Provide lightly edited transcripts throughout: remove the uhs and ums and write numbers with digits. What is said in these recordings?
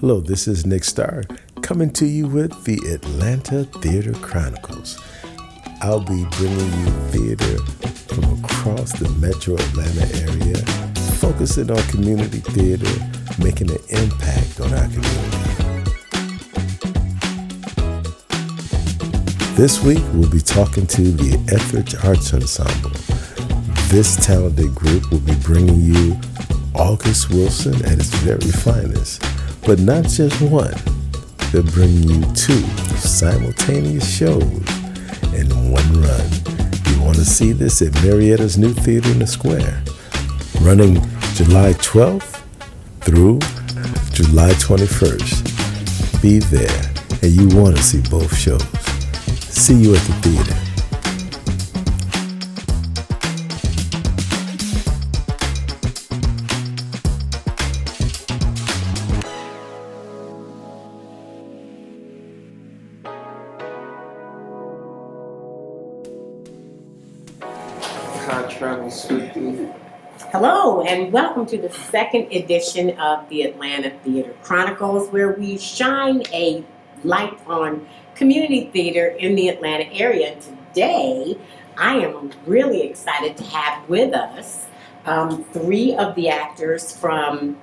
Hello, this is Nick Starr coming to you with the Atlanta Theatre Chronicles. I'll be bringing you theater from across the metro Atlanta area, focusing on community theater, making an impact on our community. This week, we'll be talking to the Etheridge Arts Ensemble. This talented group will be bringing you August Wilson at its very finest, but not just one. They're bringing you two simultaneous shows in one run. You want to see this at Marietta's new theater in the square, running July 12th through July 21st. Be there, and you want to see both shows. See you at the theater. Hello, and welcome to the second edition of the Atlanta Theatre Chronicles, where we shine a light on community theater in the Atlanta area. And today, I am really excited to have with us three of the actors from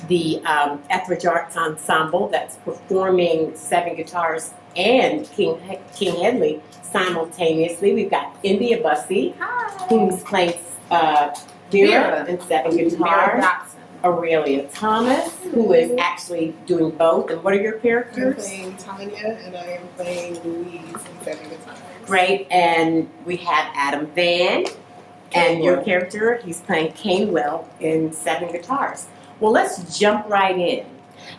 the Etheridge Arts Ensemble that's performing Seven Guitars and King Hedley simultaneously. We've got India Bussey, who's playing Vera and Seven Guitars. Aurelia Thomas, who is actually doing both. And what are your characters? I'm playing Tanya, and I am playing Louise in Seven Guitars. Great. And we have Adam Van, and your character, he's playing Canewell in Seven Guitars. Well, let's jump right in.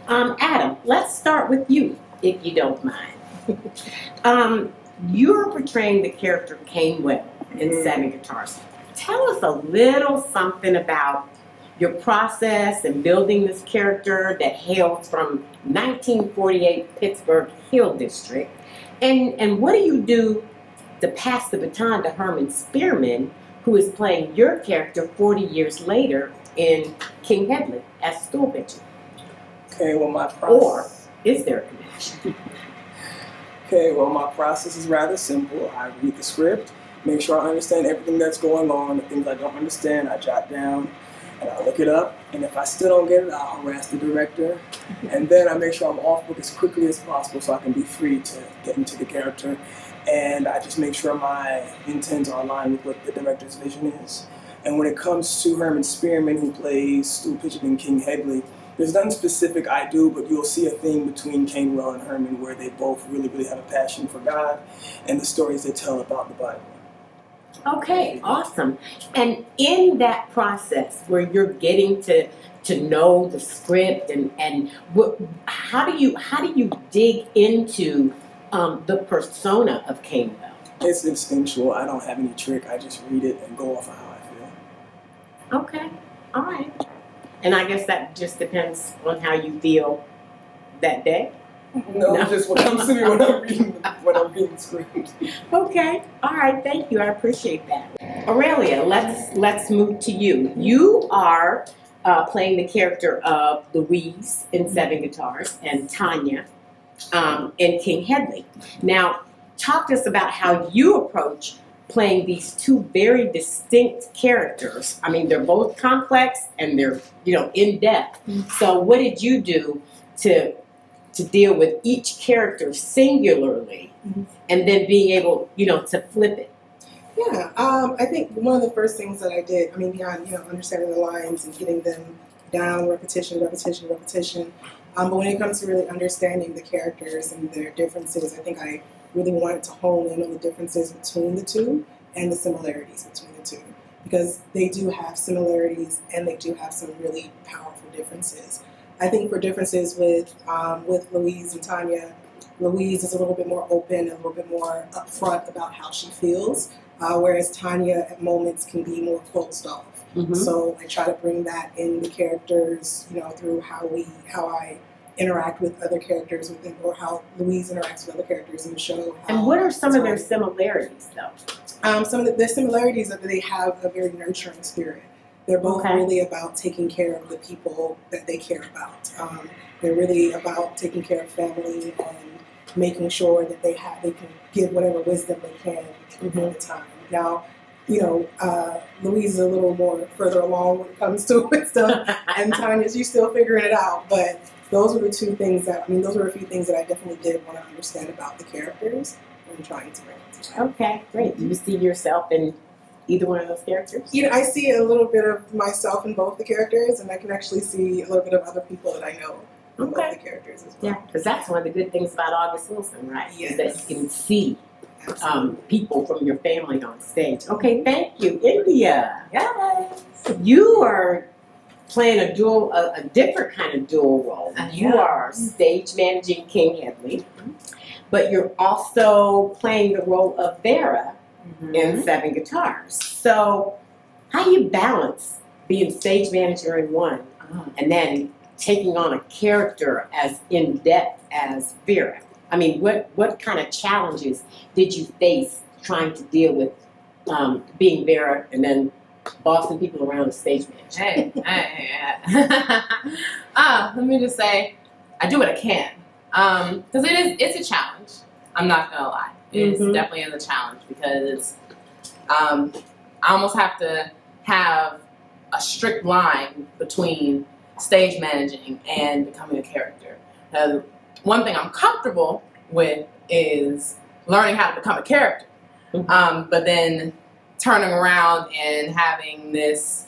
Adam, let's start with you, if you don't mind. You're portraying the character Canewell in Seven Guitars. Tell us a little something about your process in building this character that hails from 1948 Pittsburgh Hill District. And what do you do to pass the baton to Herman Spearman, who is playing your character 40 years later in King Hedley as school pitcher? Okay, well, my process... Or is there a connection? Okay, well, my process is rather simple. I read the script, make sure I understand everything that's going on. The things I don't understand, I jot down, and I look it up. And if I still don't get it, I'll harass the director. And then I make sure I'm off book as quickly as possible so I can be free to get into the character. And I just make sure my intents are aligned with what the director's vision is. And when it comes to Herman Spearman, who plays Stu Pitchett in King Hedley, there's nothing specific I do, but you'll see a theme between Canewell and Herman where they both really, really have a passion for God and the stories they tell about the Bible. Okay, awesome. And in that process where you're getting to know the script and how do you dig into the persona of Canewell? It's instinctual. I don't have any trick. I just read it and go off of how I feel. Okay, all right. And I guess that just depends on how you feel that day. No, just what comes to me when I'm reading the script. Okay, all right. Thank you. I appreciate that. Aurelia, let's move to you. You are playing the character of Louise in Seven Guitars and Tanya in King Hedley. Now, talk to us about how you approach playing these two very distinct characters. I mean, they're both complex and they're, in depth. So what did you do to deal with each character singularly and then being able, to flip it? Yeah, I think one of the first things that I did, beyond, understanding the lines and getting them down, repetition. But when it comes to really understanding the characters and their differences, I think I really wanted to hone in on the differences between the two and the similarities between the two. Because they do have similarities and they do have some really powerful differences. I think for differences with Louise and Tanya, Louise is a little bit more open, a little bit more upfront about how she feels, whereas Tanya at moments can be more closed off. Mm-hmm. So I try to bring that in the characters, through how I interact with other characters within, or how Louise interacts with other characters in the show. And what are some of their similarities, though? Some of the similarities are that they have a very nurturing spirit. They're both Okay. really about taking care of the people that they care about. They're really about taking care of family and making sure that they can give whatever wisdom they can at the time. Now, Louise is a little more further along when it comes to wisdom, and Tanya, she's still figuring it out. But those were the two things those were a few things that I definitely did want to understand about the characters and trying to bring it to life. Okay, great. Do you see yourself in either one of those characters? I see a little bit of myself in both the characters, and I can actually see a little bit of other people that I know in both the characters as well. Yeah, because that's one of the good things about August Wilson, right? Yes. Is that you can see Absolutely. people from your family on stage. Okay, thank you. India, Yes. you are playing a different kind of dual role. You Yeah. are stage managing King Headley, but you're also playing the role of Vera in Seven Guitars. So how do you balance being stage manager in one and then taking on a character as in-depth as Vera? I mean, what kind of challenges did you face trying to deal with being Vera and then bossing people around the stage manager? Let me just say, I do what I can. Because it's a challenge. I'm not gonna lie. It's definitely a challenge because I almost have to have a strict line between stage managing and becoming a character. One thing I'm comfortable with is learning how to become a character. But then turning around and having this,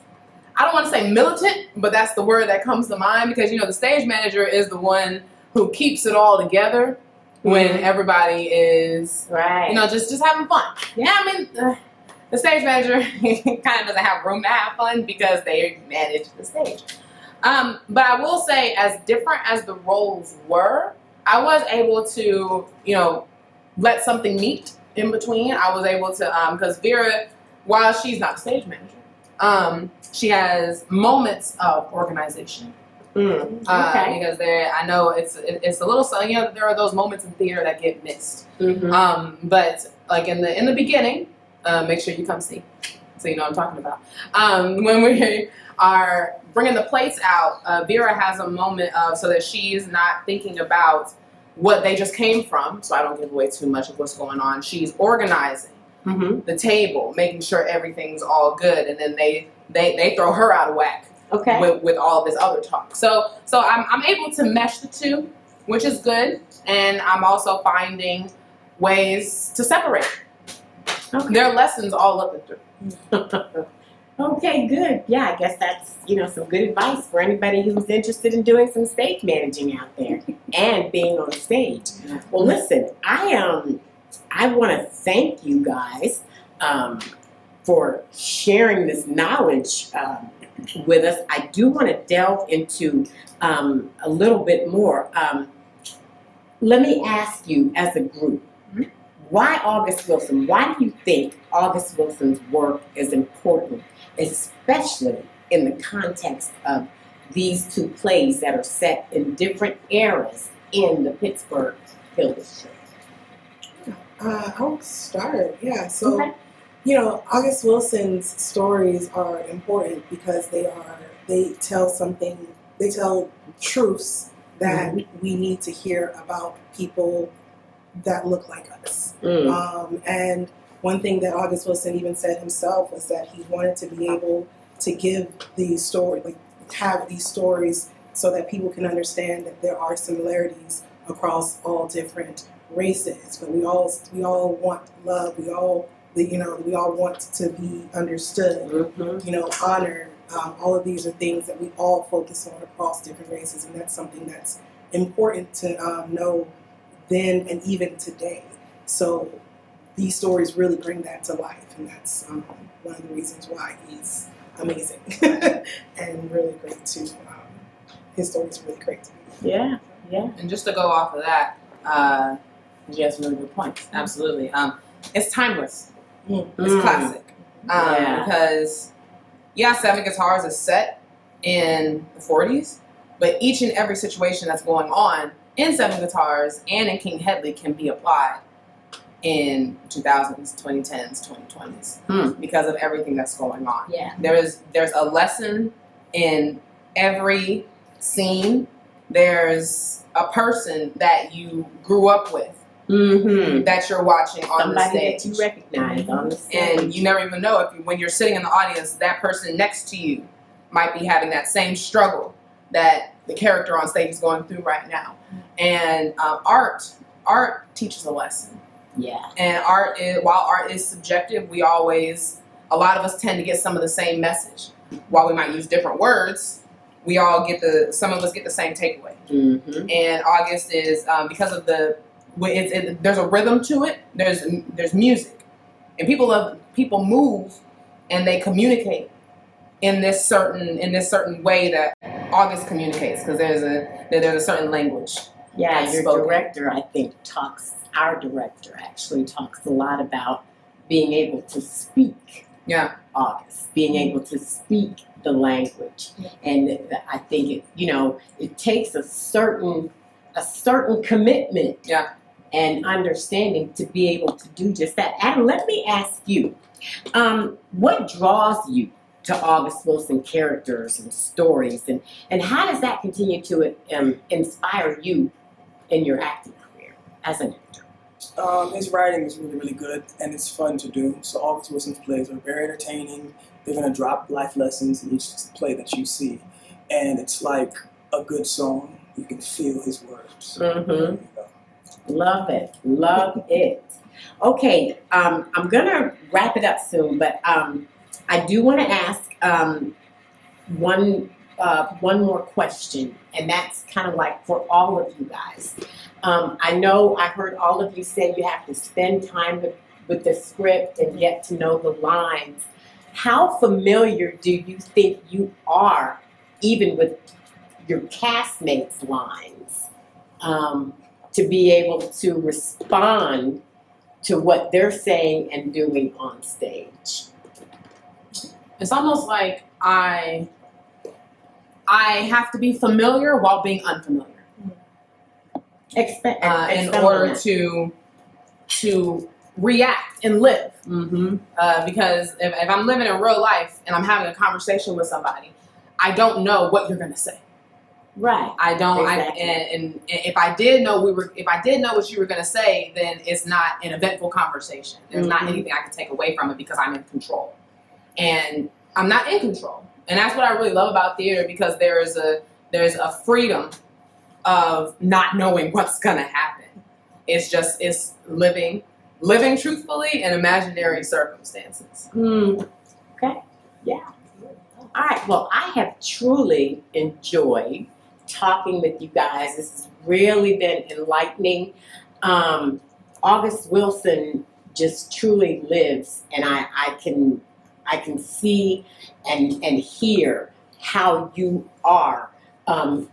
I don't want to say militant, but that's the word that comes to mind because, the stage manager is the one who keeps it all together when everybody is, Right. just having fun. Yeah, I mean, the stage manager kind of doesn't have room to have fun because they manage the stage. But I will say, as different as the roles were, I was able to, let something meet in between. I was able to, because Vera, while she's not a stage manager, she has moments of organization. Okay. Because I know it's a little, there are those moments in theater that get missed. But like in the beginning, make sure you come see, so you know what I'm talking about. When we are bringing the plates out, Vera has a moment so that she's not thinking about what they just came from, so I don't give away too much of what's going on. She's organizing the table, making sure everything's all good, and then they throw her out of whack with all this other talk. So I'm able to mesh the two, which is good, and I'm also finding ways to separate. There are lessons all up and through. Okay, good. Yeah, I guess that's, some good advice for anybody who's interested in doing some stage managing out there and being on stage. Well, listen, I want to thank you guys for sharing this knowledge with us. I do want to delve into a little bit more. Let me ask you, as a group, why August Wilson? Why do you think August Wilson's work is important, especially in the context of these two plays that are set in different eras in the Pittsburgh Hill District? I'll start. Yeah. So, August Wilson's stories are important because they tell truths that we need to hear about people that look like us. And one thing that August Wilson even said himself was that he wanted to be able to give these stories, have these stories so that people can understand that there are similarities across all different races. But we all want love. We all want to be understood, honored. All of these are things that we all focus on across different races, and that's something that's important to know then and even today. So these stories really bring that to life, and that's one of the reasons why he's amazing and really great to. His story is really great to me. Yeah. And just to go off of that, you have some really good points. Absolutely. It's timeless. It's classic. Because, Seven Guitars is set in the 40s, but each and every situation that's going on in Seven Guitars and in King Headley can be applied in 2000s, 2010s, 2020s because of everything that's going on. Yeah. There's a lesson in every scene. There's a person that you grew up with that you're watching on the stage. Somebody that you recognize on the stage. And you never even know if when you're sitting in the audience, that person next to you might be having that same struggle that the character on stage is going through right now. And art teaches a lesson. Yeah. And while art is subjective, a lot of us tend to get some of the same message. While we might use different words, some of us get the same takeaway. Mm-hmm. And August is because of there's a rhythm to it. There's music, and people move, and they communicate in this certain way that August communicates, because there's a certain language. Yeah, your spoken. director, I think, our director actually talks a lot about being able to speak. Yeah. August, being able to speak the language. And I think it takes a certain commitment and understanding to be able to do just that. Adam, let me ask you, what draws you to August Wilson characters and stories, and how does that continue to inspire you in your acting career as an actor? His writing is really, really good, and it's fun to do. So August Wilson's plays are very entertaining. They're going to drop life lessons in each play that you see, and it's like a good song. You can feel his words. Mm-hmm. Love it. Okay, I'm gonna wrap it up soon, but I do want to ask one more question, and that's kind of like for all of you guys. I know I heard all of you say you have to spend time with the script and get to know the lines. How familiar do you think you are, even with your castmates' lines, to be able to respond to what they're saying and doing on stage? It's almost like I have to be familiar while being unfamiliar. In order to react and live. Mm-hmm. Because if I'm living in real life and I'm having a conversation with somebody, I don't know what you're gonna say. Right. I don't. Exactly. And if I did know what you were gonna say, then it's not an eventful conversation. There's not anything I can take away from it because I'm in control, and I'm not in control. And that's what I really love about theater, because there's a freedom of not knowing what's gonna happen. It's living truthfully in imaginary circumstances. Okay. Yeah. All right. Well, I have truly enjoyed talking with you guys. This has really been enlightening. August Wilson just truly lives, and I can see and hear how you are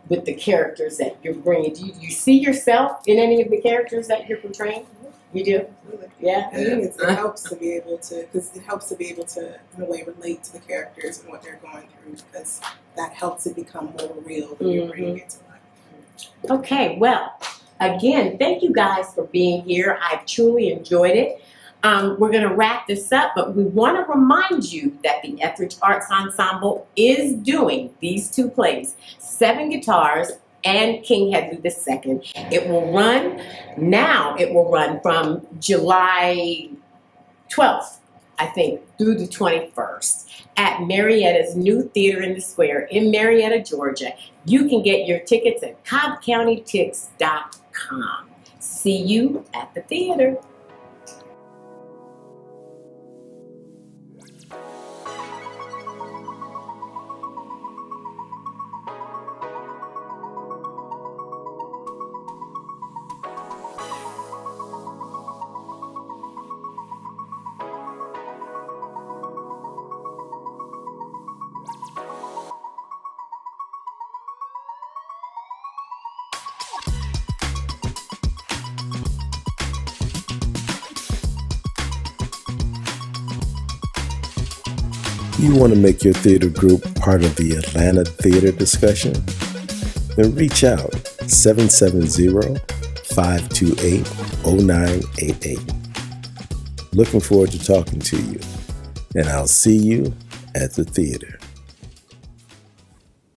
with the characters that you're bringing. Do you see yourself in any of the characters that you're portraying? You do? Absolutely. Yeah. I think it helps to be able to, in a way, relate to the characters and what they're going through, because that helps it become more real when you're bringing it to life. Okay, well, again, thank you guys for being here. I've truly enjoyed it. We're going to wrap this up, but we want to remind you that the Etheridge Arts Ensemble is doing these two plays, 7 Guitars and King Hedley II. It will run from July 12th, I think, through the 21st at Marietta's new theater in the square in Marietta, Georgia. You can get your tickets at cobbcountytix.com. See you at the theater. You want to make your theater group part of the Atlanta Theatre discussion? Then reach out 770-528-0988. Looking forward to talking to you, and I'll see you at the theater.